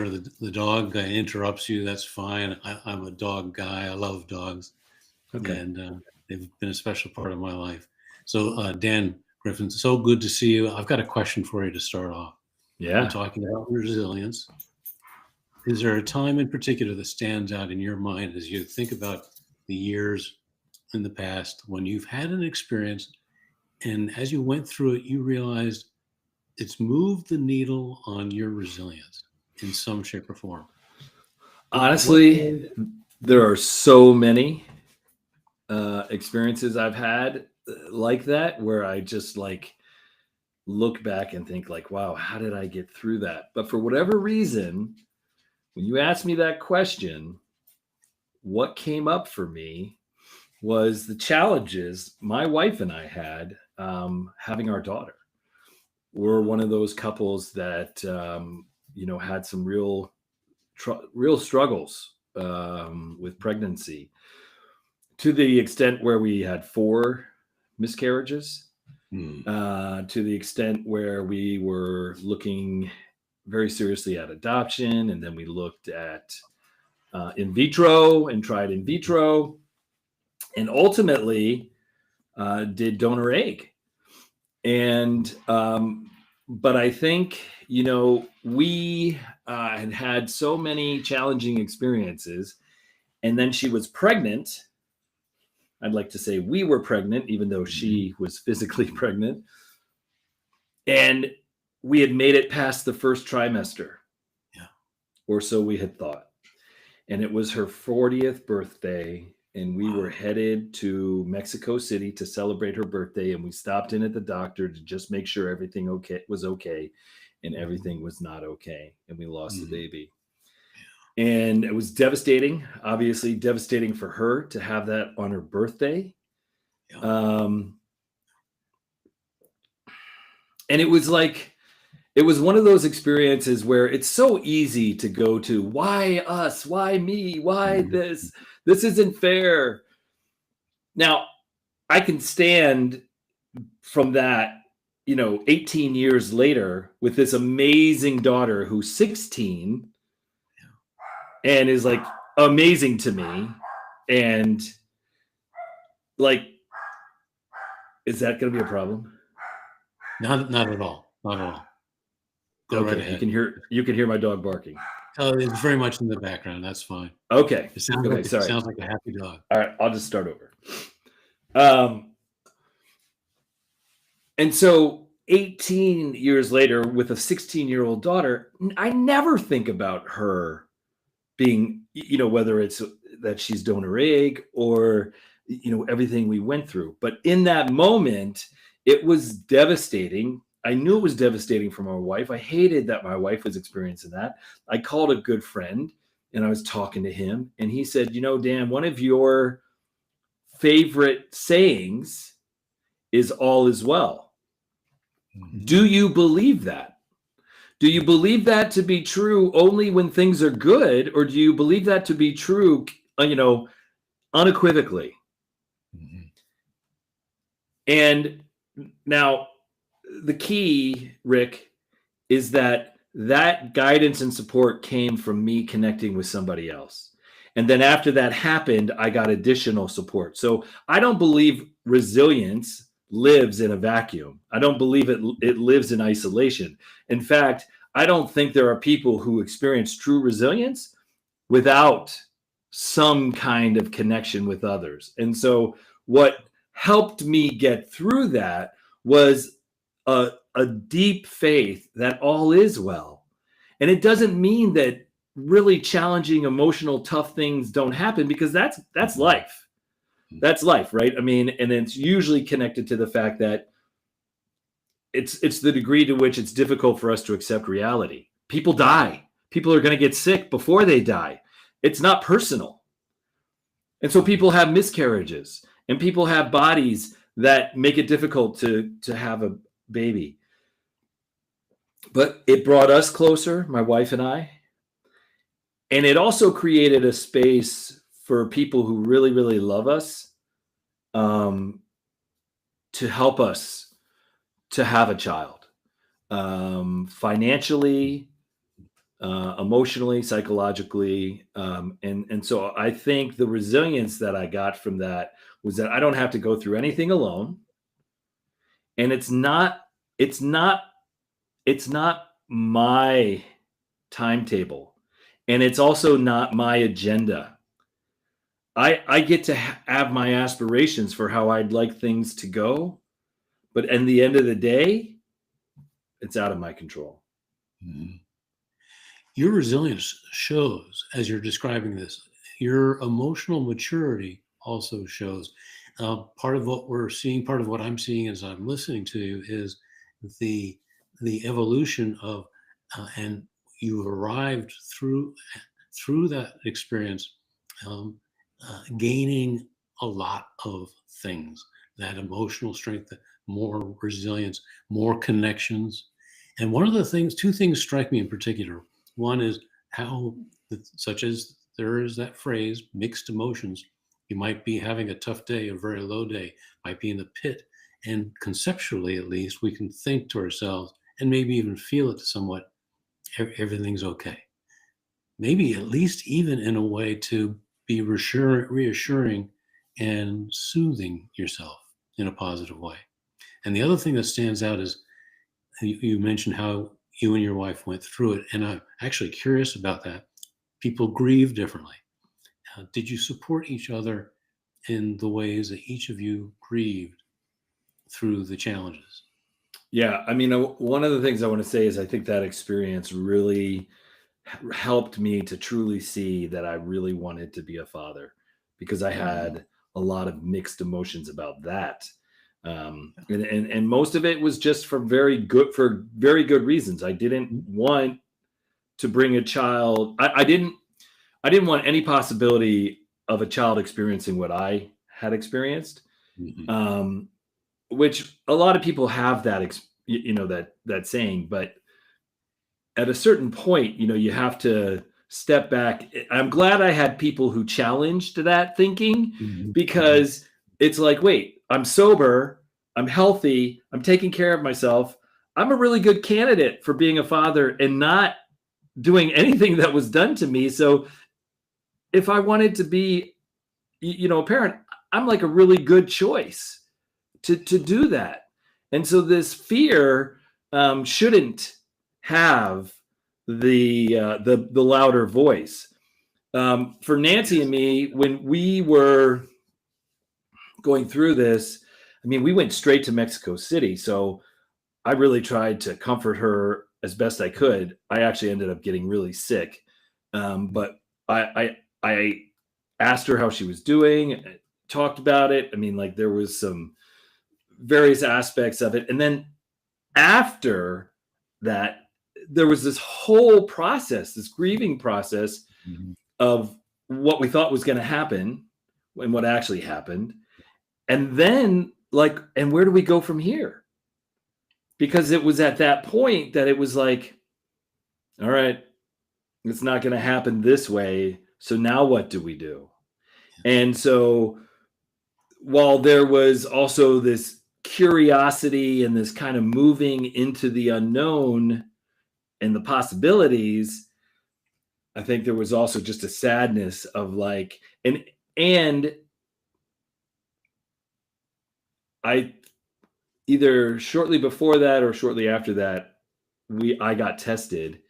where the dog interrupts you, that's fine. I'm a dog guy. I love dogs. Okay. And they've been a special part of my life. So, Dan Griffin, so good to see you. I've got a question for you to start off. We're Yeah. talking about resilience. Is there a time in particular that stands out in your mind as you think about the years in the past when you've had an experience and as you went through it, you realized it's moved the needle on your resilience in some shape or form? What Honestly, there are so many experiences I've had like that where I just like look back and think like, wow, how did I get through that? But for whatever reason, when you asked me that question, what came up for me was the challenges my wife and I had having our daughter. We're one of those couples that had some real struggles with pregnancy, to the extent where we had 4 miscarriages, to the extent where we were looking very seriously at adoption, and then we looked at in vitro and tried in vitro, and ultimately did donor egg. And but I think we had so many challenging experiences, and then she was pregnant. I'd like to say we were pregnant, even though she was physically pregnant. And we had made it past the first trimester. Yeah. Or so we had thought. And it was her 40th birthday. And we were headed to Mexico City to celebrate her birthday. And we stopped in at the doctor to just make sure everything was okay. And everything was not okay. And we lost the baby. And it was devastating, obviously devastating for her to have that on her birthday. Yeah. And it was one of those experiences where it's so easy to go to, why us? Why me? Why this? This isn't fair. Now, I can stand from that, 18 years later with this amazing daughter who's 16 and is like amazing to me. And like, is that going to be a problem? Not at all. Not at all. Go right ahead. You can hear my dog barking. Oh, it's very much in the background. That's fine. Okay. It sounds like a happy dog. All right, I'll just start over. And so 18 years later, with a 16-year-old daughter, I never think about her being, whether it's that she's donor egg or, everything we went through. But in that moment, it was devastating. I knew it was devastating for my wife. I hated that my wife was experiencing that. I called a good friend and I was talking to him, and he said, Dan, one of your favorite sayings is all is well. Do you believe that? Do you believe that to be true only when things are good, or do you believe that to be true, unequivocally? And now the key, Rick, is that guidance and support came from me connecting with somebody else. And then after that happened, I got additional support. So I don't believe resilience lives in a vacuum. I don't believe it lives in isolation. In fact, I don't think there are people who experience true resilience without some kind of connection with others. And so what helped me get through that was a deep faith that all is well. And it doesn't mean that really challenging, emotional, tough things don't happen, because that's life. That's life, right? I mean, and it's usually connected to the fact that it's the degree to which it's difficult for us to accept reality. People die. People are going to get sick before they die. It's not personal. And so people have miscarriages, and people have bodies that make it difficult to have a baby. But it brought us closer, my wife and I. And it also created a space for people who really, really love us to help us to have a child, financially, emotionally, psychologically. And so I think the resilience that I got from that was that I don't have to go through anything alone. And it's not, it's not my timetable. And it's also not my agenda. I get to have my aspirations for how I'd like things to go. But at the end of the day, it's out of my control. Mhm. Your resilience shows, as you're describing this, your emotional maturity also shows. Part of what we're seeing, part of what I'm seeing as I'm listening to you is the the evolution of, and you've arrived through that experience, um, gaining a lot of things, that emotional strength, more resilience, more connections. And one of the things, two things strike me in particular. One is how, such as there is that phrase, mixed emotions. You might be having a tough day, a very low day, might be in the pit. And conceptually, at least, we can think to ourselves and maybe even feel it somewhat, everything's okay. Maybe at least even in a way to be reassuring and soothing yourself in a positive way. And the other thing that stands out is you mentioned how you and your wife went through it. And I'm actually curious about that. People grieve differently. Did you support each other in the ways that each of you grieved through the challenges? Yeah, I mean, one of the things I want to say is I think that experience really helped me to truly see that I really wanted to be a father because I had a lot of mixed emotions about that. And most of it was just for very good reasons. I didn't Mhm. want to bring a child. I didn't want any possibility of a child experiencing what I had experienced. Mhm. Um, which a lot of people have that that saying, but at a certain point, you have to step back. I'm glad I had people who challenged that thinking Mhm. Mhm. because it's like, wait, I'm sober, I'm healthy, I'm taking care of myself. I'm a really good candidate for being a father and not doing anything that was done to me. So if I wanted to be, a parent, I'm like a really good choice to do that. And so this fear shouldn't have the louder voice. For Nancy and Yes. me, when we were going through this, I mean, we went straight to Mexico City. So I really tried to comfort her as best I could. I actually ended up getting really sick, but I asked her how she was doing, talked about it. I mean, like there was some various aspects of it, and then after that, there was this whole process, this grieving process Mhm. of what we thought was going to happen and what actually happened. And then, like, and where do we go from here? Because it was at that point that it was like, all right, it's not going to happen this way. So now what do we do? Yes. And so while there was also this curiosity and this kind of moving into the unknown and the possibilities, I think there was also just a sadness of like, and I either shortly before that or shortly after that, I got tested.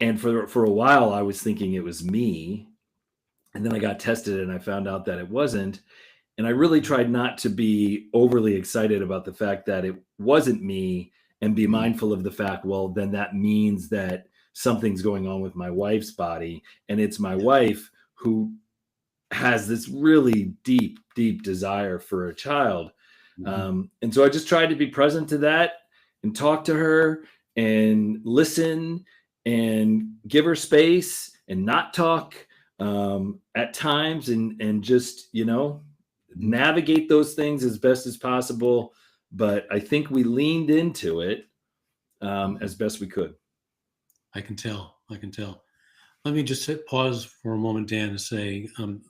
And for a while I was thinking it was me. And then I got tested and I found out that it wasn't. And I really tried not to be overly excited about the fact that it wasn't me and be Mhm. mindful of the fact, well, then that means that something's going on with my wife's body. And it's my wife who has this really deep, deep desire for a child. Mhm. And so I just tried to be present to that and talk to her and listen and give her space and not talk at times and just, Mhm. navigate those things as best as possible. But I think we leaned into it Mhm. as best we could. I can tell. I can tell. Let me just pause for a moment, Dan, and say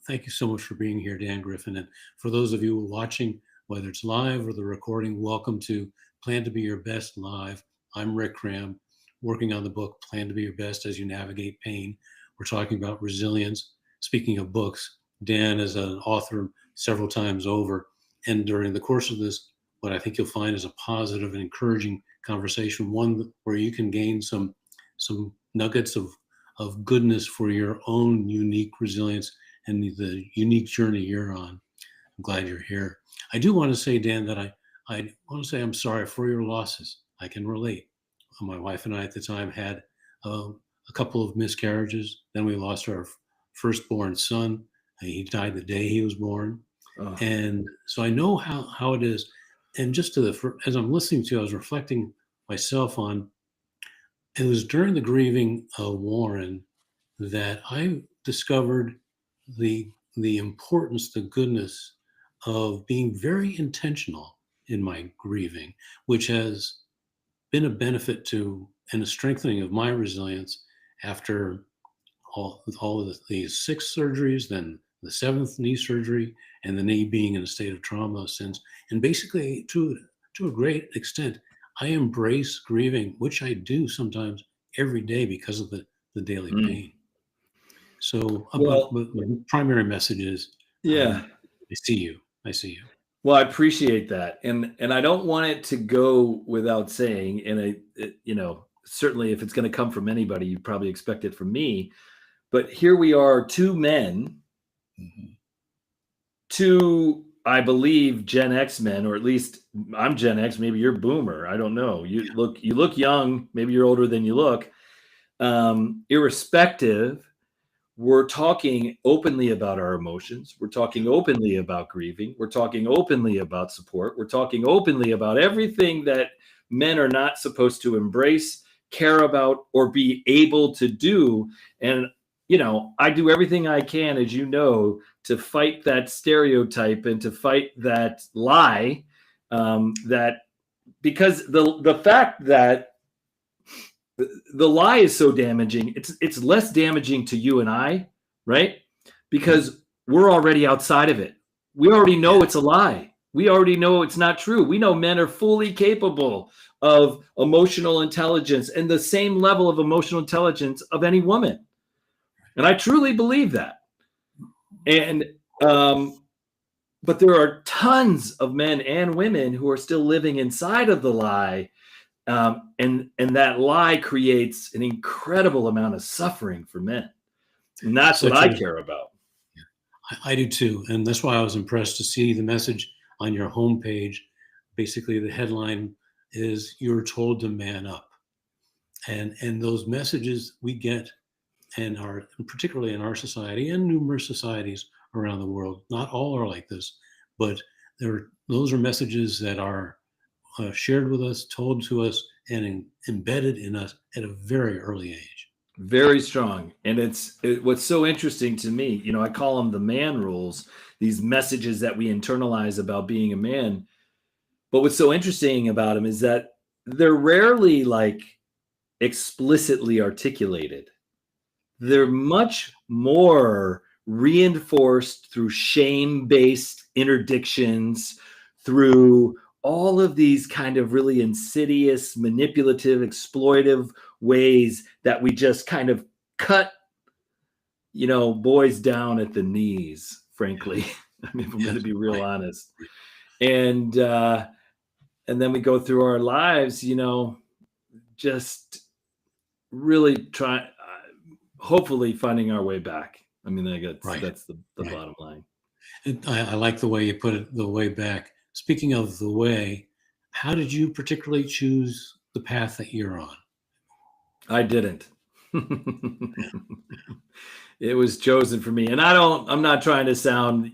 thank you so much for being here, Dan Griffin. And for those of you who are watching, whether it's live or the recording, welcome to Plan to Be Your Best Live. I'm Rick Cram. working on the book, Plan to Be Your Best as You Navigate Pain. We're talking about resilience. Speaking of books, Dan is an author several times over. And during the course of this, what I think you'll find is a positive and encouraging conversation, one where you can gain some nuggets of goodness for your own unique resilience and the unique journey you're on. I'm glad you're here. I do want to say, Dan, that I want to say I'm sorry for your losses. I can relate. My wife and I at the time had a couple of miscarriages. Then we lost our firstborn son. He died the day he was born. Oh. And so I know how it is. And just as I'm listening to you, I was reflecting myself on, it was during the grieving of Warren that I discovered the importance, the goodness of being very intentional in my grieving, which has been a benefit to and a strengthening of my resilience after all of these 6 surgeries, then the 7th knee surgery, and the knee being in a state of trauma since. And basically, to a great extent, I embrace grieving, which I do sometimes every day because of the daily pain. So, well, but my primary message is, yeah, I see you. I see you. Well, I appreciate that, and I don't want it to go without saying. And certainly, if it's going to come from anybody, you probably expect it from me. But here we are, 2 men, 2, I believe, Gen X men, or at least I'm Gen X. Maybe you're Boomer. I don't know. You look young. Maybe you're older than you look. Irrespective, we're talking openly about our emotions. We're talking openly about grieving. We're talking openly about support. We're talking openly about everything that men are not supposed to embrace, care about, or be able to do. And, I do everything I can, as you know, to fight that stereotype and to fight that lie, because the fact that the lie is so damaging, it's less damaging to you and I, right? Because we're already outside of it. We already know it's a lie. We already know it's not true. We know men are fully capable of emotional intelligence and the same level of emotional intelligence of any woman. And I truly believe that. And but there are tons of men and women who are still living inside of the lie. And that lie creates an incredible amount of suffering for men. And that's what I care about. I do too. And that's why I was impressed to see the message on your homepage. Basically, the headline is, "You're told to man up." And those messages we get, and particularly in our society and numerous societies around the world, not all are like this, but those are messages that are shared with us, told to us, and embedded in us at a very early age. Very strong. And what's so interesting to me, I call them the man rules, these messages that we internalize about being a man. But what's so interesting about them is that they're rarely explicitly articulated. They're much more reinforced through shame-based interdictions, through all of these kind of really insidious, manipulative, exploitive ways that we just kind of cut, boys down at the knees, frankly. I mean, if I'm going to be real honest. And then we go through our lives, just really hopefully finding our way back. I mean, that's the bottom line. And I like the way you put it, the way back. Speaking of the way, how did you particularly choose the path that you're on? I didn't. It was chosen for me. And I'm not trying to sound,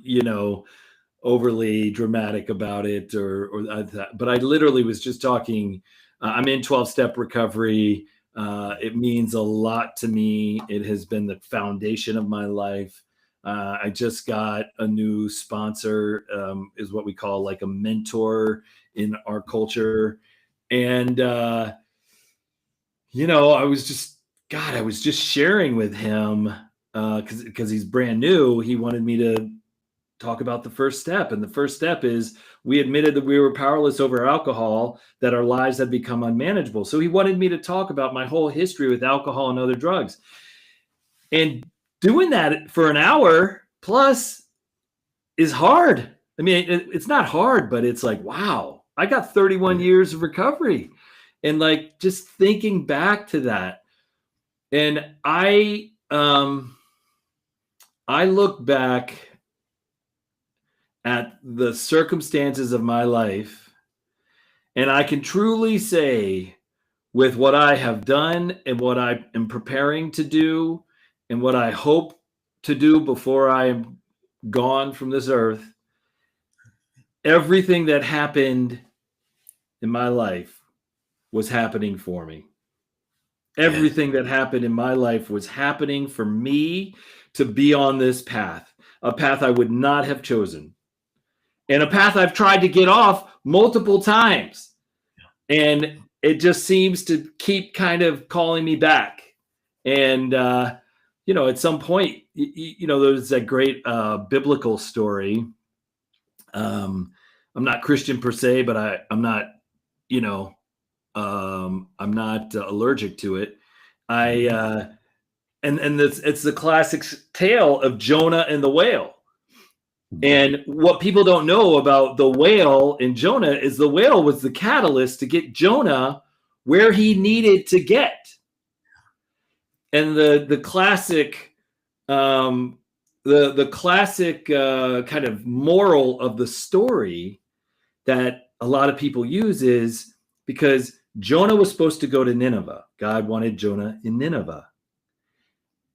overly dramatic about it but I literally was just talking. I'm in 12-step recovery. It means a lot to me. It has been the foundation of my life. I just got a new sponsor, is what we call like a mentor in our culture. And, I was just sharing with him because he's brand new. He wanted me to talk about the first step. And the first step is we admitted that we were powerless over alcohol, that our lives had become unmanageable. So he wanted me to talk about my whole history with alcohol and other drugs. And doing that for an hour plus is hard. I mean, it's not hard, but it's like, wow, I got 31 years of recovery. And like just thinking back to that. And I look back at the circumstances of my life, and I can truly say, with what I have done and what I am preparing to do and what I hope to do before I am gone from this earth, everything that happened in my life was happening for me. Everything that happened in my life was happening for me to be on this path, a path I would not have chosen, and a path I've tried to get off multiple times. And it just seems to keep kind of calling me back. And, at some point, there's that great biblical story. I'm not Christian per se, but I'm not, I'm not allergic to it. And it's the classic tale of Jonah and the whale. And what people don't know about the whale in Jonah is the whale was the catalyst to get Jonah where he needed to get. And the classic, the classic kind of moral of the story that a lot of people use is because Jonah was supposed to go to Nineveh. God wanted Jonah in Nineveh.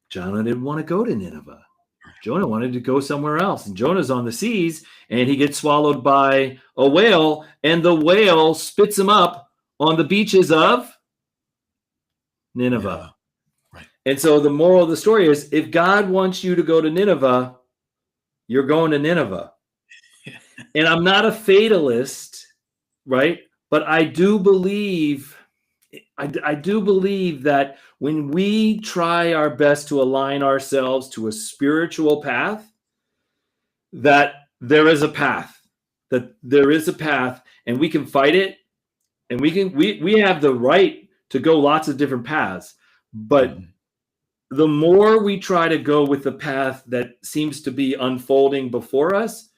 Jonah didn't want to go to Nineveh. Jonah wanted to go somewhere else. And Jonah's on the seas, and he gets swallowed by a whale, and the whale spits him up on the beaches of Nineveh. Yeah. Right. And so the moral of the story is, if God wants you to go to Nineveh, you're going to Nineveh. And I'm not a fatalist, right? But I do believe that when we try our best to align ourselves to a spiritual path, that there is a path, and we can fight it, and we have the right to go lots of different paths. But the more we try to go with the path that seems to be unfolding before us,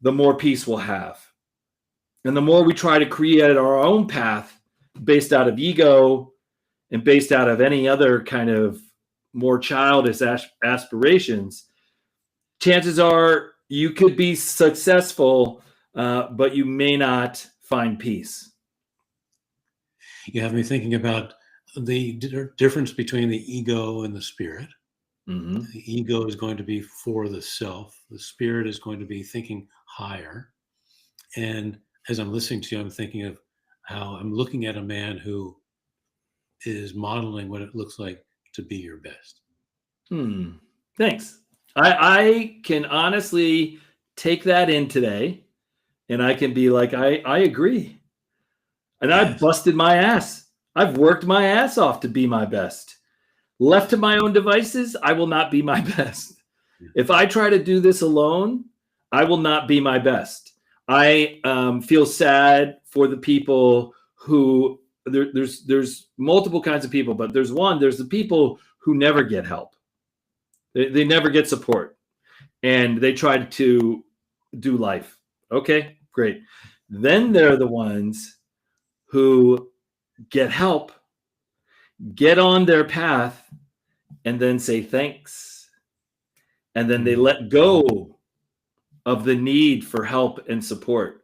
the more peace we'll have. And the more we try to create our own path based out of ego and based out of any other kind of more childish aspirations, chances are you could be successful, but you may not find peace. You have me thinking about the difference between the ego and the spirit. The ego is going to be for the self. The spirit is going to be thinking higher. And as I'm listening to you, I'm thinking of how I'm looking at a man who is modeling what it looks like to be your best. Thanks. I can honestly take that in today, and I can be like, I agree. And I've busted my ass. I've worked my ass off to be my best. Left to my own devices, I will not be my best. If I try to do this alone, I will not be my best. I feel sad for the people who there's multiple kinds of people, but there's the people who never get help. They never get support, and they try to do life. Okay, great. Then they're the ones who get help, get on their path, and then say thanks. And then they let go of the need for help and support.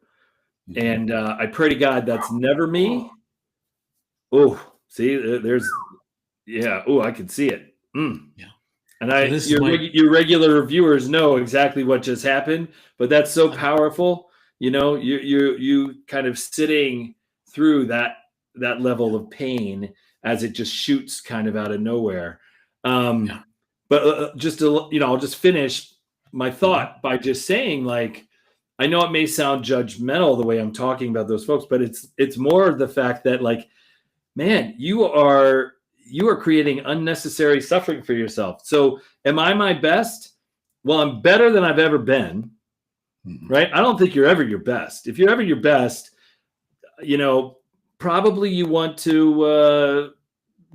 And I pray to God that's never me. Oh, see, I can see it. Yeah. And your regular viewers know exactly what just happened, but that's so powerful. You kind of sitting through that level of pain as it just shoots kind of out of nowhere. But just to, I'll just finish my thought by just saying, like, I know it may sound judgmental the way I'm talking about those folks, but it's more the fact that, like, man, you are creating unnecessary suffering for yourself. So am I my best? well, I'm better than I've ever been, right? I don't think you're ever your best. If you're ever your best, probably you want to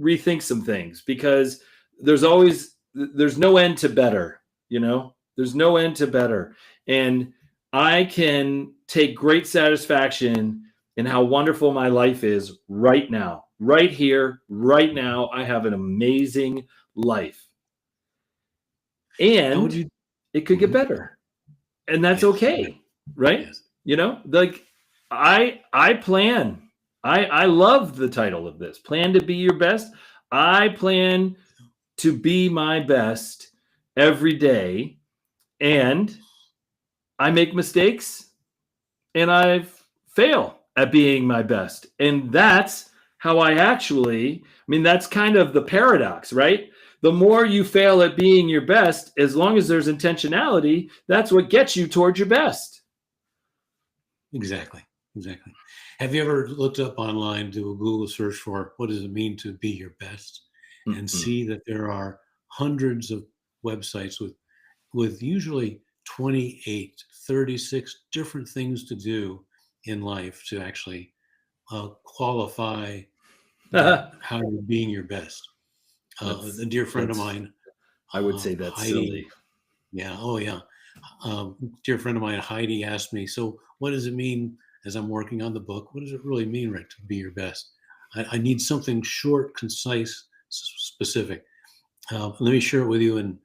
rethink some things, because there's no end to better, there's no end to better. And I can take great satisfaction in how wonderful my life is right now, right here, right now. I have an amazing life, and it could get better, and that's okay, right? Yes. Like I plan. I love the title of this, Plan to Be Your Best. I plan to be my best every day, and I make mistakes, and I fail at being my best. And that's how that's kind of the paradox, right? The more you fail at being your best, as long as there's intentionality, that's what gets you towards your best. Exactly. Have you ever looked up online, do a Google search for what does it mean to be your best, and see that there are hundreds of websites with usually 28, 36 different things to do in life to actually qualify how you're being your best. A dear friend of mine, I would say that's Heidi, silly. Yeah. Oh, yeah. Dear friend of mine, Heidi, asked me, so what does it mean as I'm working on the book? What does it really mean, Rick, to be your best? I need something short, concise, specific. Let me share it with you, and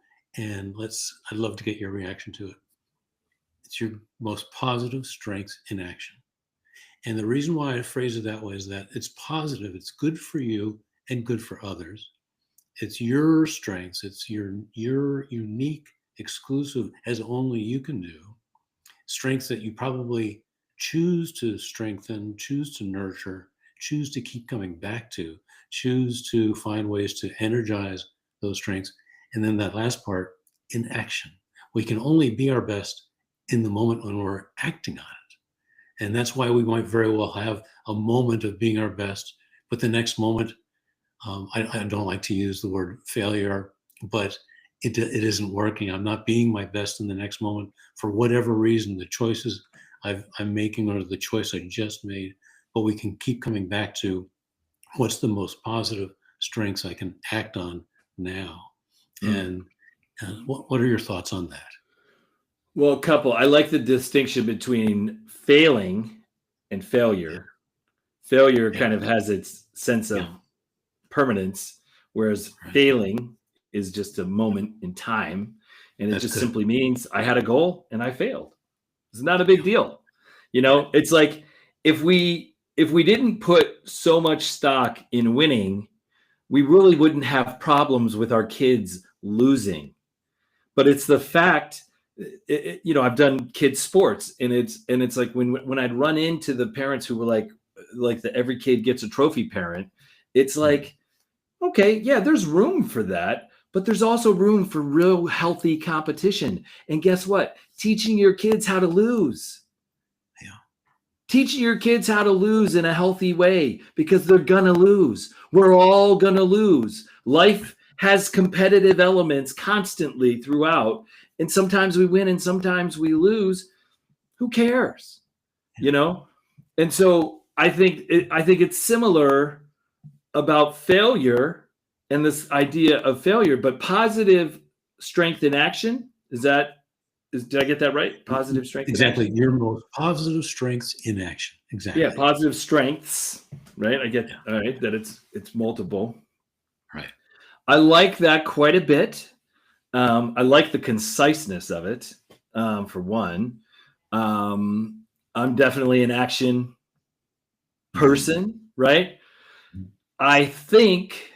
I'd love to get your reaction to it. It's your most positive strength in action. And the reason why I phrase it that way is that it's positive, it's good for you and good for others. It's your strengths, it's your unique, exclusive, as only you can do, strengths that you probably choose to strengthen, choose to nurture, choose to keep coming back to, choose to find ways to energize those strengths. And then that last part, in action. We can only be our best in the moment when we're acting on it. And that's why we might very well have a moment of being our best, but the next moment, I don't like to use the word failure, but it isn't working. I'm not being my best in the next moment for whatever reason, the choices I'm making or the choice I just made. But we can keep coming back to what's the most positive strengths I can act on now. And what are your thoughts on that? Well, a couple. I like the distinction between failing and failure. Failure kind of has its sense of permanence, whereas failing is just a moment in time, and it just simply means I had a goal and I failed. It's not a big deal. It's like if we didn't put so much stock in winning, we really wouldn't have problems with our kids losing. But it's the fact, I've done kids sports, and it's like when I'd run into the parents who were like the every kid gets a trophy parent, it's like, okay, yeah, there's room for that, but there's also room for real healthy competition. And guess what? Teaching your kids how to lose. Yeah. Teaching your kids how to lose in a healthy way, because they're going to lose. We're all going to lose. Life has competitive elements constantly throughout. And sometimes we win and sometimes we lose. Who cares? And so I think it's similar about failure and this idea of failure, but positive strength in action. Did I get that right? Positive strength. Exactly. Your most positive strengths in action. Exactly. Yeah. Positive strengths. Right. I get all right. That it's multiple. Right. I like that quite a bit. I like the conciseness of it. For one, I'm definitely an action person, right? I think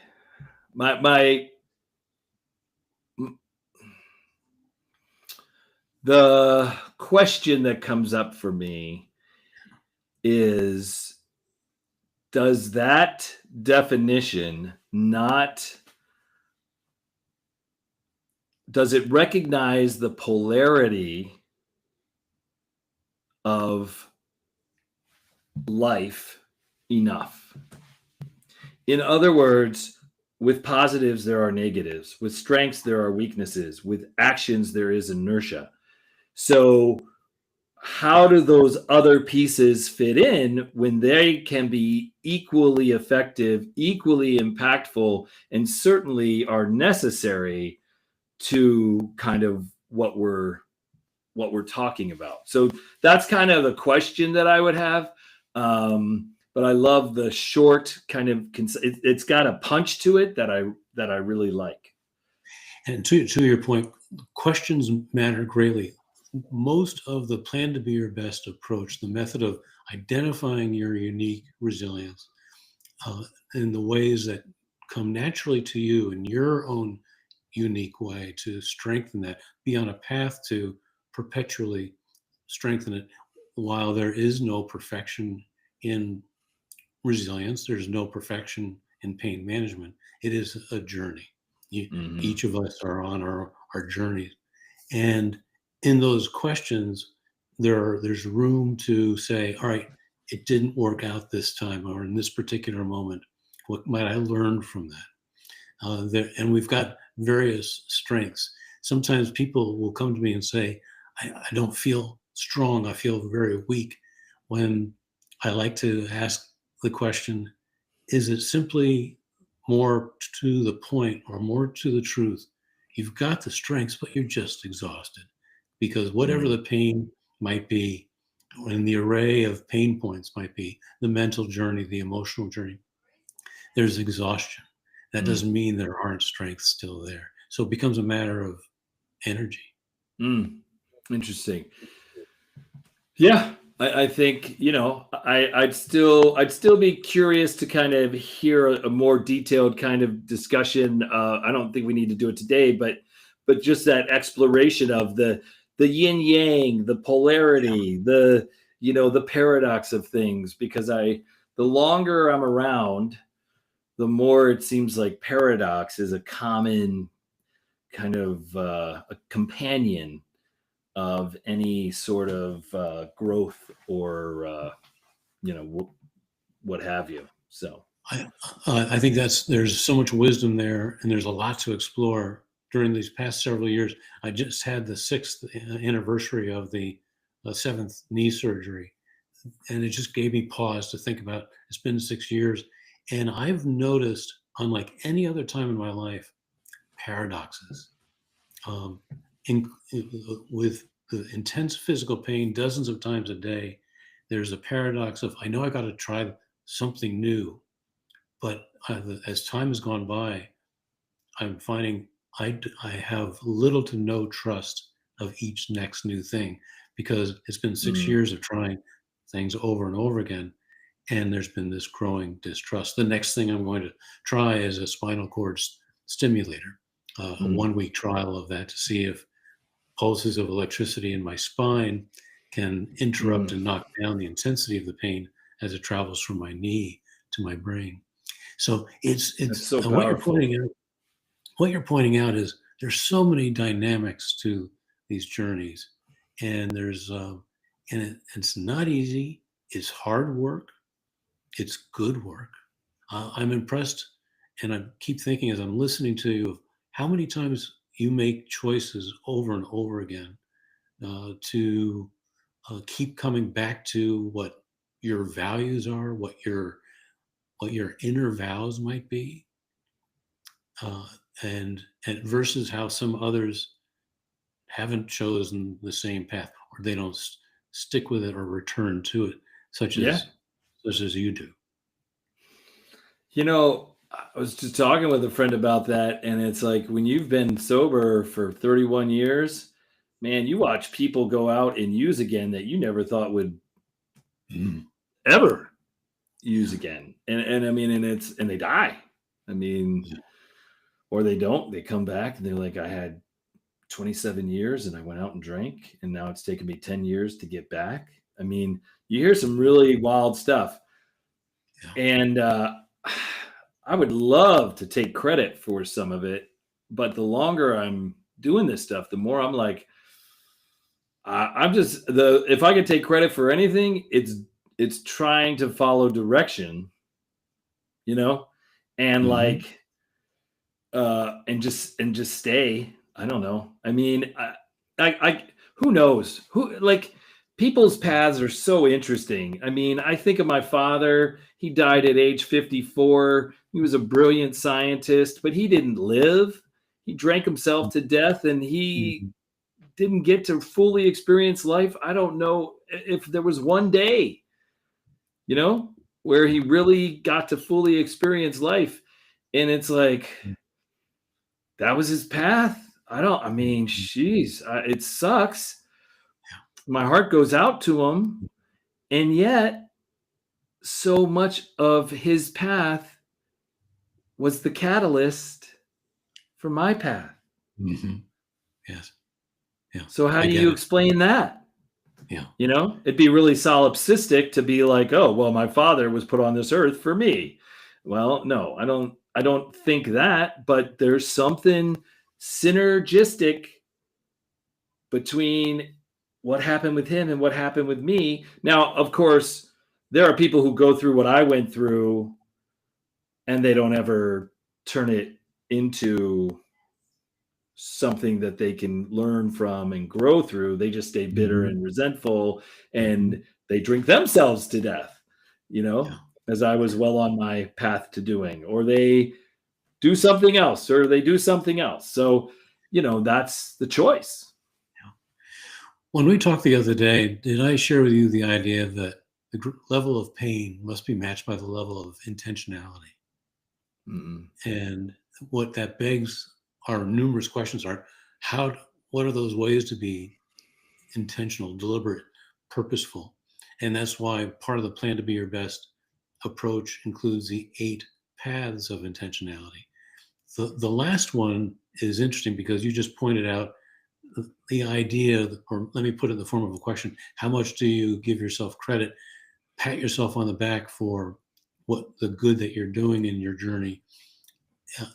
the question that comes up for me is, does that definition does it recognize the polarity of life enough? In other words, with positives, there are negatives. With strengths, there are weaknesses. With actions, there is inertia. So how do those other pieces fit in when they can be equally effective, equally impactful, and certainly are necessary to kind of what we're talking about? So that's kind of the question that I would have. But I love the short kind of, it's got a punch to it that I really like. And to your point, questions matter greatly. Most of the plan to be your best approach, the method of identifying your unique resilience in the ways that come naturally to you in your own unique way to strengthen that, be on a path to perpetually strengthen it. While there is no perfection in resilience, there's no perfection in pain management. It is a journey. Each of us are on our journeys. And in those questions, there's room to say, all right, it didn't work out this time, or in this particular moment, what might I learn from that? And we've got various strengths. Sometimes people will come to me and say, I don't feel strong. I feel very weak. When I like to ask the question, is it simply more to the point or more to the truth? You've got the strengths, but you're just exhausted because whatever the pain might be, and the array of pain points might be, the mental journey, the emotional journey, there's exhaustion. That doesn't mean there aren't strengths still there. So it becomes a matter of energy. Interesting. Yeah, I think, I'd still be curious to kind of hear a more detailed kind of discussion. I don't think we need to do it today, but just that exploration of the yin yang, the polarity, the paradox of things, because the longer I'm around, the more it seems like paradox is a common kind of a companion of any sort of growth or what have you. So I think there's so much wisdom there, and there's a lot to explore. During these past several years, I just had the 6th anniversary of the 7th knee surgery, and it just gave me pause to think about. It's been 6 years, and I've noticed, unlike any other time in my life, paradoxes. With the intense physical pain dozens of times a day, there's a paradox of, I know I got to try something new, but as time has gone by, I'm finding I have little to no trust of each next new thing, because it's been 6 years of trying things over and over again, and there's been this growing distrust. The next thing I'm going to try is a spinal cord stimulator, a 1-week trial of that to see if pulses of electricity in my spine can interrupt and knock down the intensity of the pain as it travels from my knee to my brain. So it's so what powerful. you're pointing out is there's so many dynamics to these journeys, and it's not easy. It's hard work. It's good work. I'm impressed, and I keep thinking as I'm listening to you of how many times you make choices over and over again to keep coming back to what your values are, what your inner vows might be, and versus how some others haven't chosen the same path, or they don't stick with it or return to it, such as you do. I was just talking with a friend about that, and it's like, when you've been sober for 31 years, man, you watch people go out and use again that you never thought would ever use again. And I mean, and they die. I mean, or they don't, they come back and they're like, I had 27 years and I went out and drank, and now it's taken me 10 years to get back. I mean, you hear some really wild stuff. And I would love to take credit for some of it, but the longer I'm doing this stuff, the more I'm like, if I could take credit for anything, it's trying to follow direction, and like, and just stay. I don't know. I mean, I who knows? Who, like, people's paths are so interesting. I mean, I think of my father. He died at age 54. He was a brilliant scientist, but he didn't live. He drank himself to death, and he Mhm. didn't get to fully experience life. I don't know if there was one day, where he really got to fully experience life. And it's like, that was his path. I mean, Mhm. jeez, it sucks. My heart goes out to him. And yet, so much of his path was the catalyst for my path. Mhm. Yes. Yeah. So, how I do get you it. explain that? Yeah. It'd be really solipsistic to be like, oh, well, my father was put on this earth for me. Well, no, I don't think that, but there's something synergistic between what happened with him and what happened with me. Now, of course, there are people who go through what I went through and they don't ever turn it into something that they can learn from and grow through. They just stay bitter Mhm. and resentful, Mhm. and they drink themselves to death, Yeah. as I was well on my path to doing, or they do something else, or they do something else. So, that's the choice. Yeah. When we talked the other day, did I share with you the idea that the level of pain must be matched by the level of intentionality? Mm-mm. And what that begs are numerous questions are how, what are those ways to be intentional, deliberate, purposeful? And that's why part of the plan to be your best approach includes the 8 paths of intentionality. The last one is interesting because you just pointed out the idea, or let me put it in the form of a question: how much do you give yourself credit, pat yourself on the back for what the good that you're doing in your journey?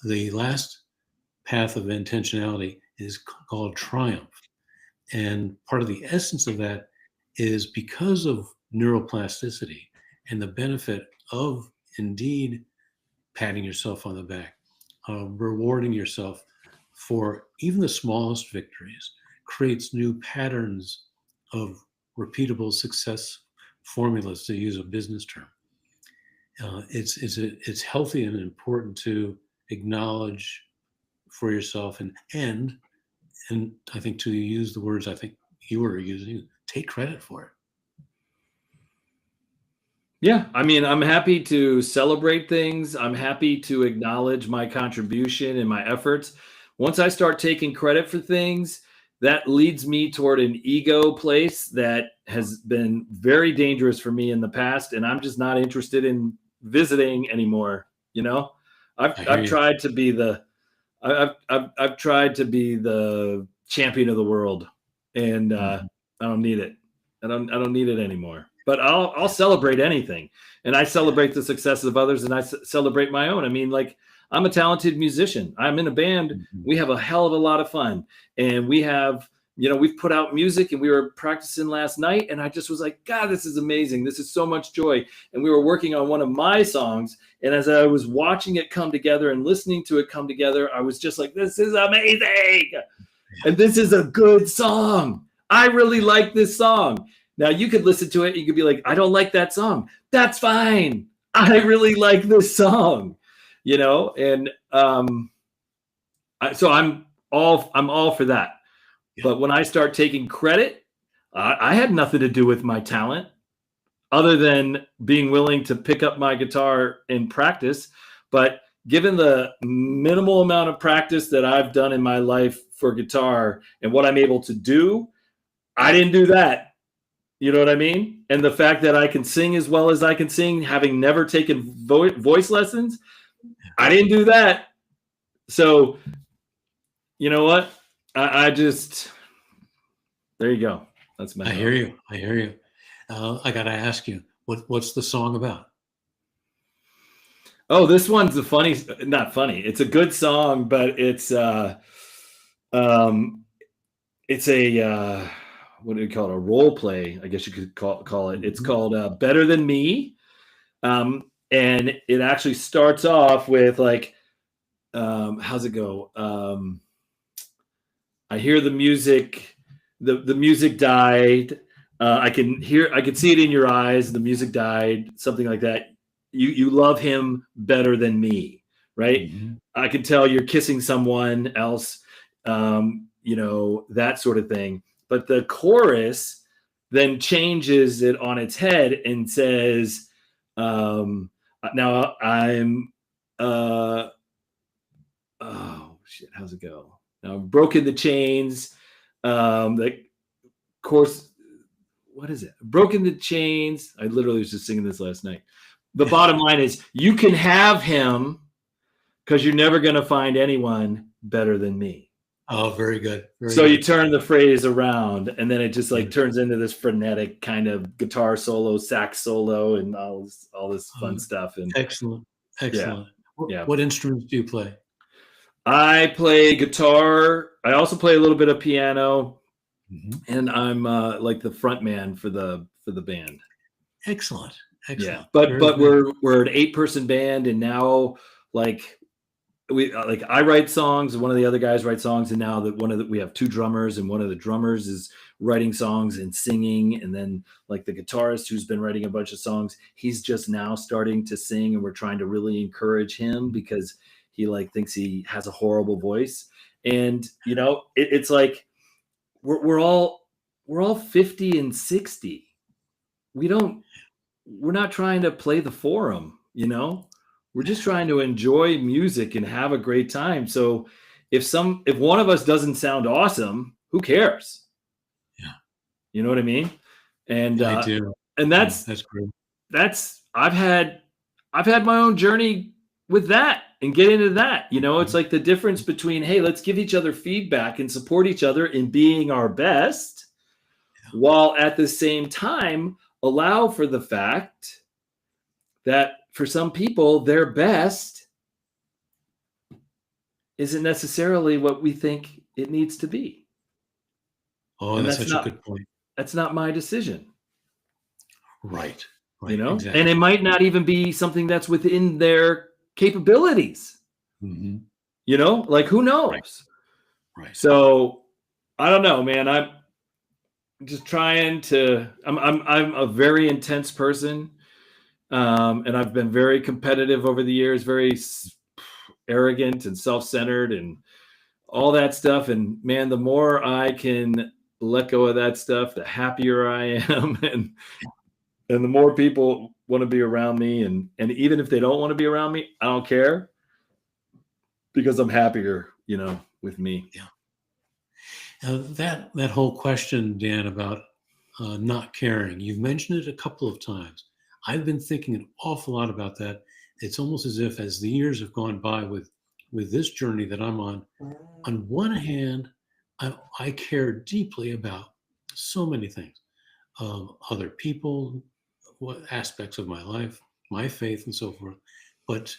The last path of intentionality is called triumph, and part of the essence of that is because of neuroplasticity and the benefit of indeed patting yourself on the back, rewarding yourself for even the smallest victories, creates new patterns of repeatable success formulas, to use a business term. It's healthy and important to acknowledge for yourself and I think to use the words I think you were using, take credit for it. Yeah, I mean, I'm happy to celebrate things. I'm happy to acknowledge my contribution and my efforts. Once I start taking credit for things, that leads me toward an ego place that has been very dangerous for me in the past, and I'm just not interested in visiting anymore. I've I hear I've you. tried to be the I've tried to be the champion of the world, and Mhm. I don't need it. I don't need it anymore. But I'll celebrate anything, and I Yeah. celebrate the successes of others, and I celebrate my own. I mean, like, I'm a talented musician. I'm in a band. Mhm. We have a hell of a lot of fun, and we've put out music, and we were practicing last night, and I just was like, God, this is amazing. This is so much joy. And we were working on one of my songs, and as I was watching it come together and listening to it come together, I was just like, this is amazing. And this is a good song. I really like this song. Now, you could listen to it. You could be like, I don't like that song. That's fine. I really like this song, and so I'm all for that. Yeah. But when I start taking credit, I had nothing to do with my talent other than being willing to pick up my guitar and practice. But given the minimal amount of practice that I've done in my life for guitar and what I'm able to do, I didn't do that. You know what I mean? And the fact that I can sing as well as I can sing, having never taken voice lessons, I didn't do that. So, you know what? I just, there you go. That's my I hear thought. you. I hear you. I got to ask you, what's the song about? Oh, this one's not funny. It's a good song, but um, it's a what do you call it? A role play, I guess you could call it. It's Mhm. called "Better Than Me," and it actually starts off with like, how's it go? I hear the music. The music died. I can see it in your eyes. The music died. Something like that. You love him better than me, right? Mm-hmm. I can tell you're kissing someone else. That sort of thing. But the chorus then changes it on its head and says, now I'm, oh shit, how's it go? Now I've broken the chains. The course, what is it? Broken the chains. I literally was just singing this last night. The bottom line is you can have him because you're never going to find anyone better than me. Oh, very good. So you turn the phrase around, and then it just like turns into this frenetic kind of guitar solo, sax solo, and all this fun stuff. And excellent. Yeah. What instruments do you play? I play guitar. I also play a little bit of piano, and I'm like the front man for the band. Excellent. Yeah, but we're an 8-person band, and now like I write songs, and one of the other guys writes songs, and now that we have 2 drummers, and one of the drummers is writing songs and singing, and then like the guitarist who's been writing a bunch of songs, he's just now starting to sing, and we're trying to really encourage him because he like thinks he has a horrible voice. And it's like we're all 50 and 60. We're not trying to play the forum, we're just trying to enjoy music and have a great time. So if one of us doesn't sound awesome, who cares? Yeah. You know what I mean? And I do. And that's great. I've had my own journey with that and get into that. It's like the difference between, hey, let's give each other feedback and support each other in being our best, while at the same time allow for the fact that for some people, their best isn't necessarily what we think it needs to be. Oh, and that's such a good point. That's not my decision. Right. Exactly. And it might not even be something that's within their capabilities. Mm-hmm. Like who knows? Right. So I don't know, man. I'm just trying to. I'm a very intense person. And I've been very competitive over the years, very arrogant and self-centered and all that stuff. And man, the more I can let go of that stuff, the happier I am. And the more people want to be around me. And even if they don't want to be around me, I don't care because I'm happier, with me. Yeah. That whole question, Dan, about not caring, you've mentioned it a couple of times. I've been thinking an awful lot about that. It's almost as if as the years have gone by with this journey that I'm on one hand, I care deeply about so many things, other people, what aspects of my life, my faith and so forth. But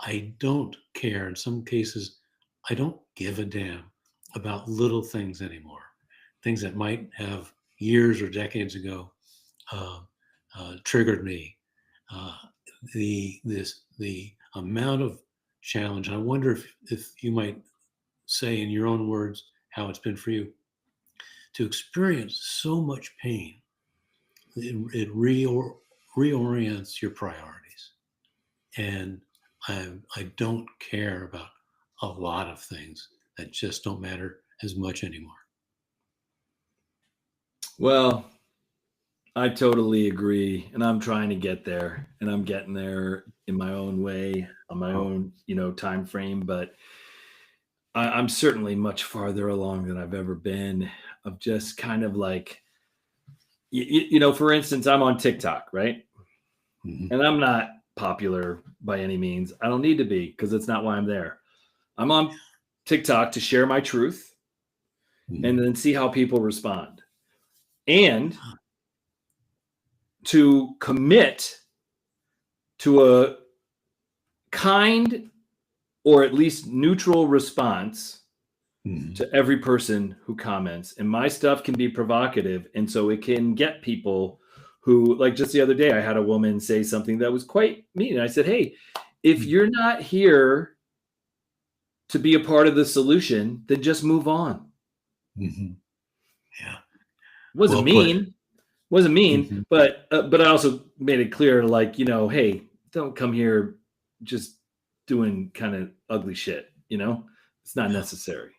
I don't care. In some cases, I don't give a damn about little things anymore. Things that might have years or decades ago triggered me. The amount of challenge. I wonder if you might say in your own words how it's been for you to experience so much pain. It reorients your priorities, and I don't care about a lot of things that just don't matter as much anymore. Well, I totally agree, and I'm trying to get there, and I'm getting there in my own way, on my own, time frame. But I'm certainly much farther along than I've ever been. Of just kind of like, for instance, I'm on TikTok, right? Mm-hmm. And I'm not popular by any means. I don't need to be because it's not why I'm there. I'm on TikTok to share my truth, and then see how people respond, and to commit to a kind or at least neutral response to every person who comments. And my stuff can be provocative, and so it can get people who, like just the other day, I had a woman say something that was quite mean. And I said, hey, if you're not here to be a part of the solution, then just move on. Mm-hmm. Yeah. Wasn't Well put. mean, wasn't mean, Mm-hmm. but I also made it clear, like, hey, don't come here just doing kind of ugly shit. It's not necessary.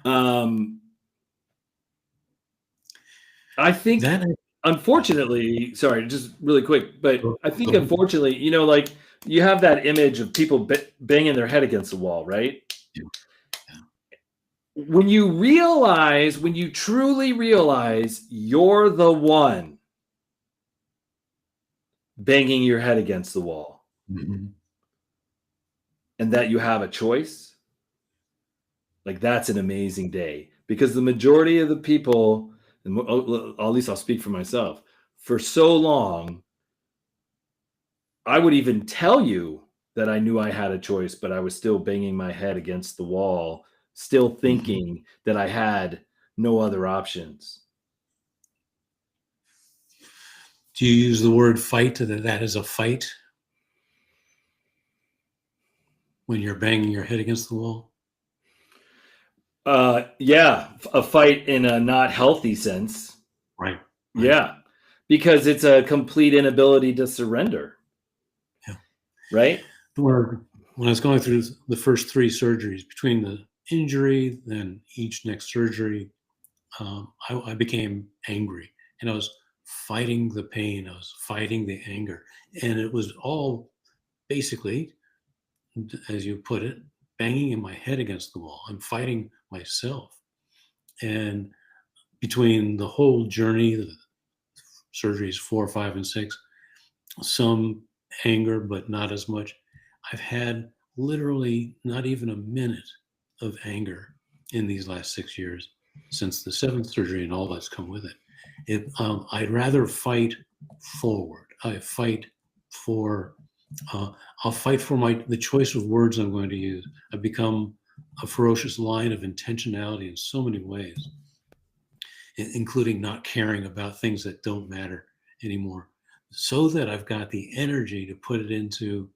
Yeah. I think, That unfortunately, sorry, just really quick, but go, I think, go ahead. unfortunately, like, you have that image of people banging their head against the wall, right? Yeah. When you truly realize you're the one banging your head against the wall, Mm-hmm. and that you have a choice, like, that's an amazing day. Because the majority of the people, and at least I'll speak for myself, for so long, I would even tell you that I knew I had a choice, but I was still banging my head against the wall, still Mm-hmm. thinking that I had no other options. Do you use the word fight, that is a fight when you're banging your head against the wall? Yeah, a fight in a not healthy sense. Right. Right. Yeah, because it's a complete inability to surrender. Yeah. Right? When I was going through the first 3 surgeries, between the injury, then each next surgery, I became angry, and I was fighting the pain. I was fighting the anger, and it was all basically, as you put it, banging in my head against the wall. I'm fighting myself, and between the whole journey, the surgeries 4, 5, and 6, some anger, but not as much. I've had literally not even a minute of anger in these last 6 years since the 7th surgery and all that's come with it. I'd rather fight forward. I fight for. I'll fight for the choice of words I'm going to use. I've become a ferocious lion of intentionality in so many ways, including not caring about things that don't matter anymore, so that I've got the energy to put it into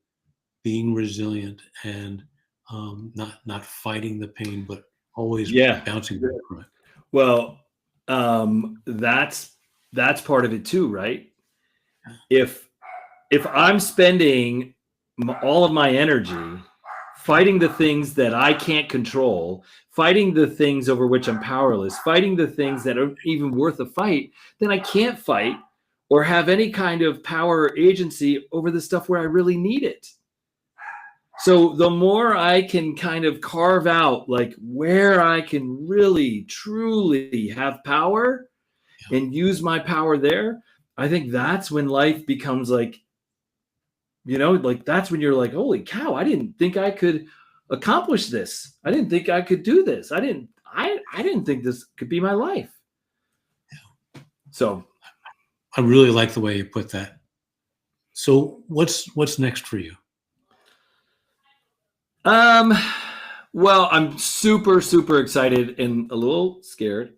being resilient and not fighting the pain, but always Yeah. bouncing back from it. Well, that's part of it too, right? If I'm spending all of my energy fighting the things that I can't control, fighting the things over which I'm powerless, fighting the things that aren't even worth a fight, then I can't fight or have any kind of power or agency over the stuff where I really need it. So the more I can kind of carve out, like, where I can really, truly have power and use my power there, I think that's when life becomes like, like, that's when you're like, holy cow, I didn't think I could accomplish this. I didn't think I could do this. I didn't think this could be my life. So I really like the way you put that. So what's next for you? well, I'm super, super excited and a little scared.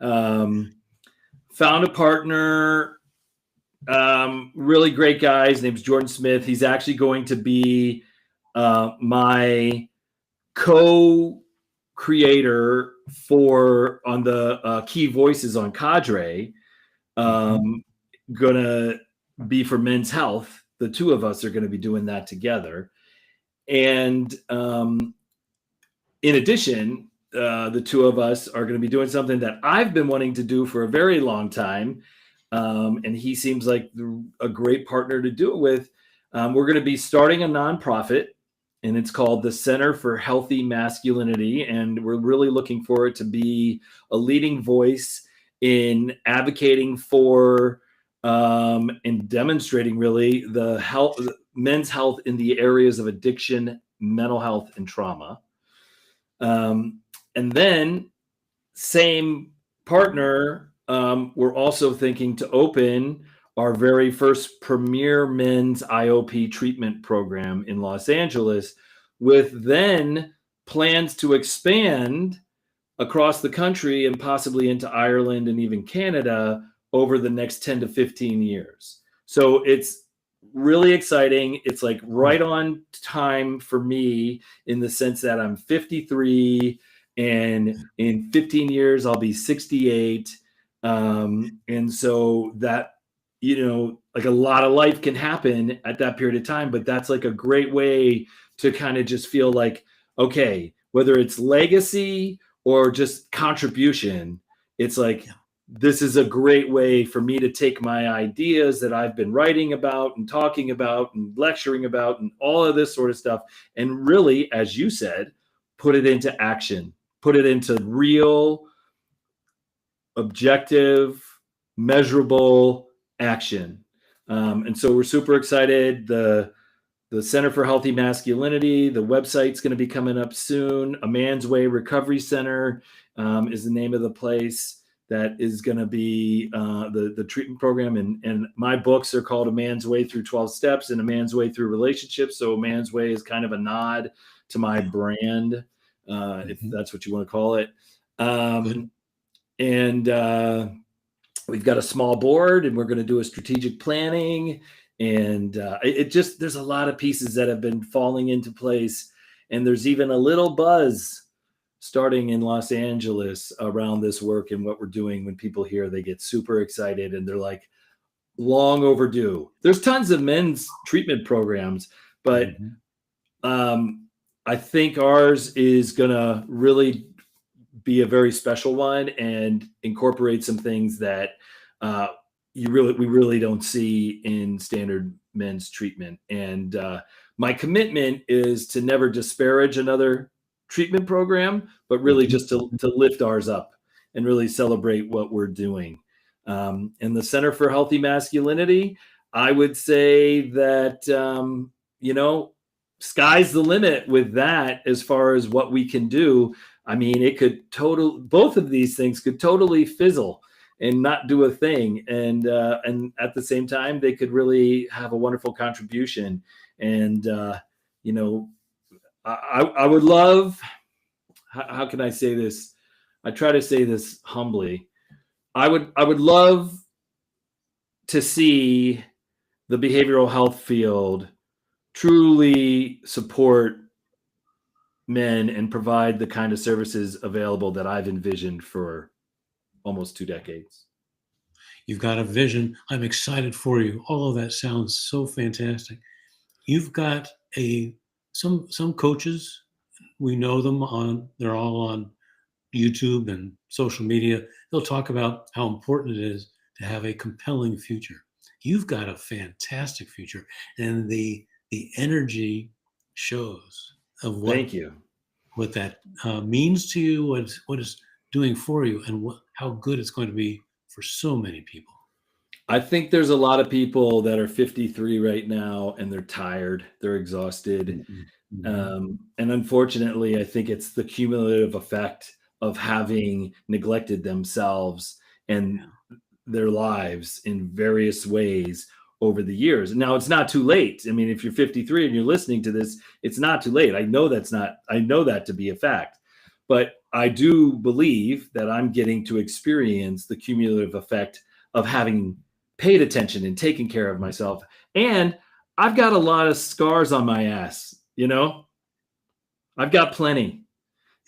Found a partner, really great guy. His name's Jordan Smith. He's actually going to be my co-creator on the key voices on Cadre. Gonna be for Men's Health. The two of us are going to be doing that together. And in addition, the two of us are going to be doing something that I've been wanting to do for a very long time. And he seems like a great partner to do it with. We're going to be starting a nonprofit, and it's called the Center for Healthy Masculinity. And we're really looking for it to be a leading voice in advocating for and demonstrating really the men's health in the areas of addiction, mental health, and trauma. And then, same partner, we're also thinking to open our very first premier men's IOP treatment program in Los Angeles, with then plans to expand across the country and possibly into Ireland and even Canada over the next 10 to 15 years. So it's really exciting. It's like right on time for me in the sense that I'm 53 and in 15 years I'll be 68. And so that, like a lot of life can happen at that period of time, but that's like a great way to kind of just feel like, okay, whether it's legacy or just contribution, it's like, this is a great way for me to take my ideas that I've been writing about and talking about and lecturing about and all of this sort of stuff, and really, as you said, put it into action, put it into real, objective, measurable action. And so we're super excited. The Center for Healthy Masculinity, the website's going to be coming up soon. A Man's Way Recovery Center is the name of the place that is going to be the treatment program. And my books are called A Man's Way Through 12 Steps and A Man's Way Through Relationships. So A Man's Way is kind of a nod to my brand, if that's what you want to call it. And we've got a small board, and we're going to do a strategic planning. And there's a lot of pieces that have been falling into place. And there's even a little buzz starting in Los Angeles around this work and what we're doing. When people hear, they get super excited and they're like, long overdue. There's tons of men's treatment programs, but I think ours is going to really be a very special one and incorporate some things that we really don't see in standard men's treatment. And my commitment is to never disparage another treatment program, but really just to lift ours up and really celebrate what we're doing. And the Center for Healthy Masculinity, I would say that, sky's the limit with that as far as what we can do. I mean, both of these things could totally fizzle and not do a thing. And at the same time, they could really have a wonderful contribution. And, I would love, how can I say this? I try to say this humbly. I would love to see the behavioral health field truly support men and provide the kind of services available that I've envisioned for almost 2 decades. You've got a vision. I'm excited for you. All of that sounds so fantastic. You've got some coaches. We know them they're all on YouTube and social media. They'll talk about how important it is to have a compelling future. You've got a fantastic future, and the energy shows of Thank you. What that means to you, what it's doing for you, and how good it's going to be for so many people. I think there's a lot of people that are 53 right now, and they're tired, they're exhausted. And unfortunately, I think it's the cumulative effect of having neglected themselves and their lives in various ways over the years. Now, it's not too late. I mean, if you're 53 and you're listening to this, it's not too late. I know that to be a fact. But I do believe that I'm getting to experience the cumulative effect of having paid attention and taken care of myself. And I've got a lot of scars on my ass, I've got plenty.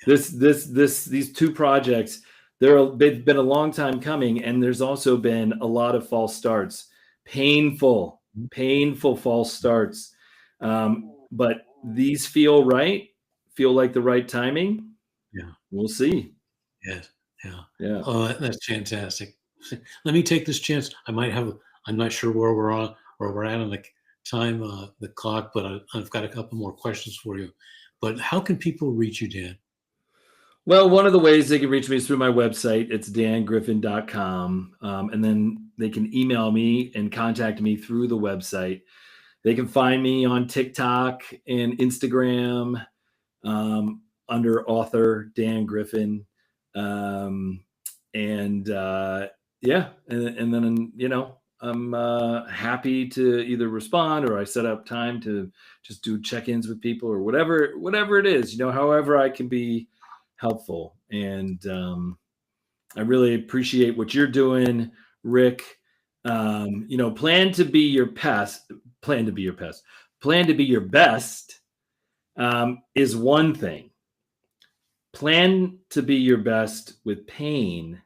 These 2 projects, they've been a long time coming, and there's also been a lot of false starts, painful false starts. But these feel like the right timing. Yeah. We'll see. Yes. Yeah. Yeah. Oh, that's fantastic. Let me take this chance. I'm not sure where we're at on the time, the clock, but I've got a couple more questions for you. But how can people reach you, Dan? Well, one of the ways they can reach me is through my website. It's dangriffin.com. And then they can email me and contact me through the website. They can find me on TikTok and Instagram under author Dan Griffin. And then, I'm happy to either respond, or I set up time to just do check-ins with people, or whatever it is, however I can be helpful. And I really appreciate what you're doing, Rick. Plan to be your plan to be your best. Plan to be your best is one thing. Plan to be your best with pain,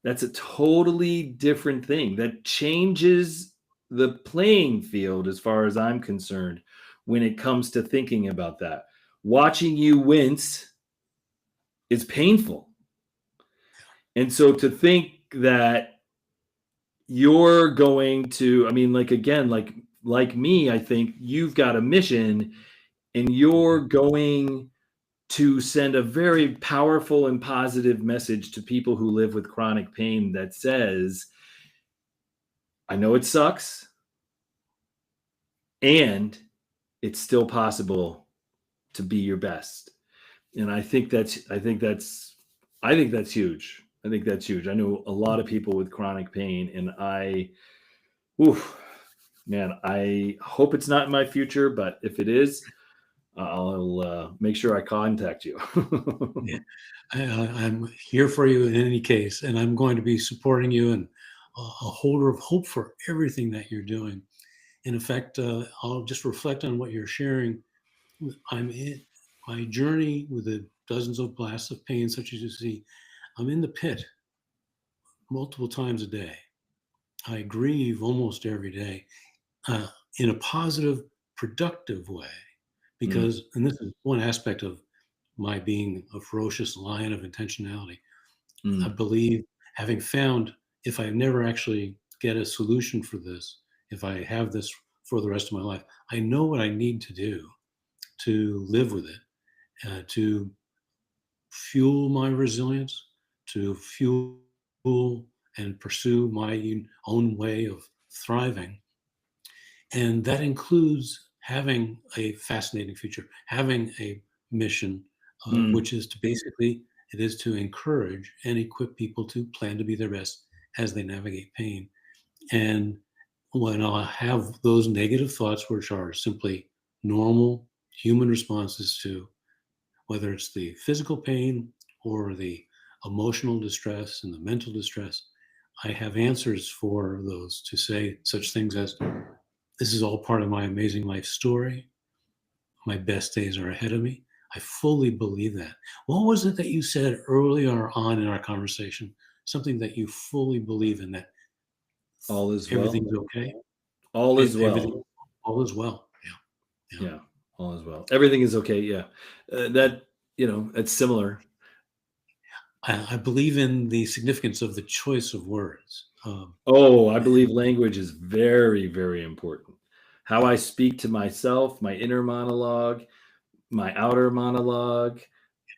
that's a totally different thing. That changes the playing field as far as I'm concerned when it comes to thinking about that. Watching you wince is painful. And so to think that you're going to, I mean, like, again, like me, I think you've got a mission and you're going to send a very powerful and positive message to people who live with chronic pain that says, I know it sucks, and it's still possible to be your best. And I think that's huge. I think that's huge. I know a lot of people with chronic pain, and I hope it's not in my future, but if it is, I'll make sure I contact you. Yeah. I'm here for you in any case, and I'm going to be supporting you and a holder of hope for everything that you're doing. In effect, I'll just reflect on what you're sharing. I'm in my journey with the dozens of blasts of pain, such as you see. I'm in the pit multiple times a day. I grieve almost every day in a positive, productive way. Because, and this is one aspect of my being a ferocious lion of intentionality. I believe, having found, if I never actually get a solution for this, if I have this for the rest of my life, I know what I need to do to live with it, to fuel my resilience, to fuel and pursue my own way of thriving. And that includes having a fascinating future, having a mission, which is to basically, it is to encourage and equip people to plan to be their best as they navigate pain. And when I have those negative thoughts, which are simply normal human responses to whether it's the physical pain or the emotional distress and the mental distress, I have answers for those to say such things as, this is all part of my amazing life story. My best days are ahead of me. I fully believe that. What was it that you said earlier on in our conversation? Something that you fully believe in, that all is well. Everything's okay. All is well. Everything, all is well. Yeah. All is well. Everything is okay. Yeah. It's similar. I believe in the significance of the choice of words. I believe language is very, very important. How I speak to myself, my inner monologue, my outer monologue,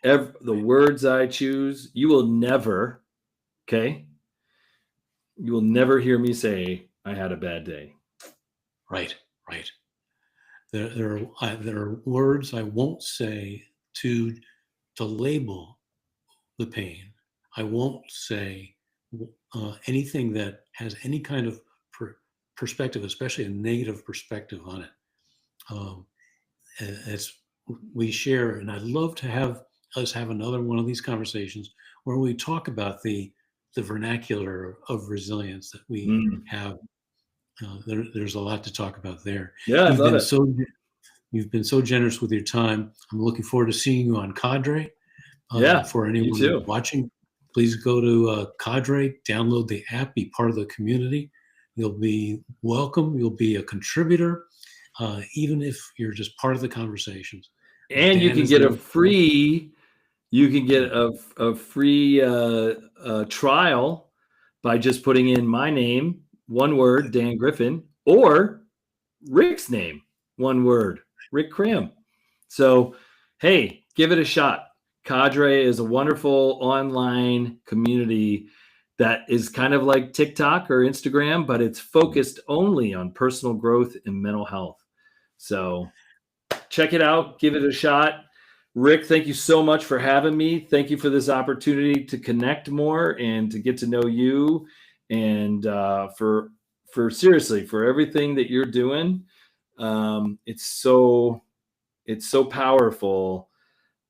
the words I choose. You will never hear me say I had a bad day. Right. There are words I won't say to label the pain. I won't say anything that has any kind of perspective, especially a negative perspective on it. As we share, and I'd love to have us have another one of these conversations where we talk about the vernacular of resilience that we have. There's a lot to talk about there. Yeah, You've been so generous with your time. I'm looking forward to seeing you on Cadre. For anyone watching, please go to Cadre, download the app, be part of the community. You'll be welcome. You'll be a contributor, even if you're just part of the conversations. And you can get a free trial by just putting in my name, one word, Dan Griffin, or Rick's name, one word, Rick Cram. So, hey, give it a shot. Cadre is a wonderful online community that is kind of like TikTok or Instagram, but it's focused only on personal growth and mental health. So check it out. Give it a shot. Rick, thank you so much for having me. Thank you for this opportunity to connect more and to get to know you, and for everything that you're doing. It's so powerful.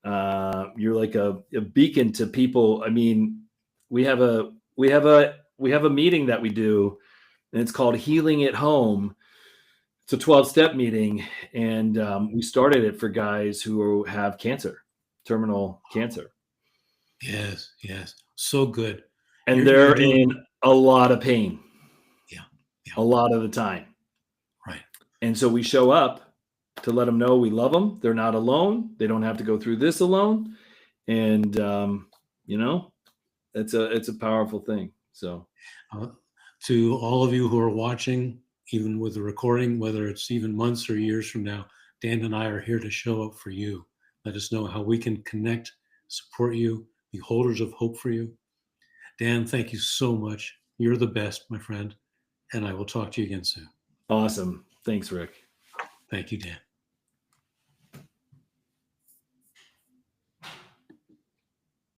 You're like a beacon to people. I mean, we have a meeting that we do, and it's called Healing at Home. It's a 12-step meeting, and we started it for guys who have cancer, terminal cancer. Yes, yes. So good. And You're they're doing, in a lot of pain yeah, yeah, a lot of the time. right. And so we show up to let them know we love them. They're not alone. They don't have to go through this alone. And, you know, it's a powerful thing. So Uh, to all of you who are watching, even with the recording, whether it's even months or years from now, Dan and I are here to show up for you. Let us know how we can connect, support you, be holders of hope for you. Dan, thank you so much. You're the best, my friend. And I will talk to you again soon. awesome. Thanks, Rick. Thank you, Dan.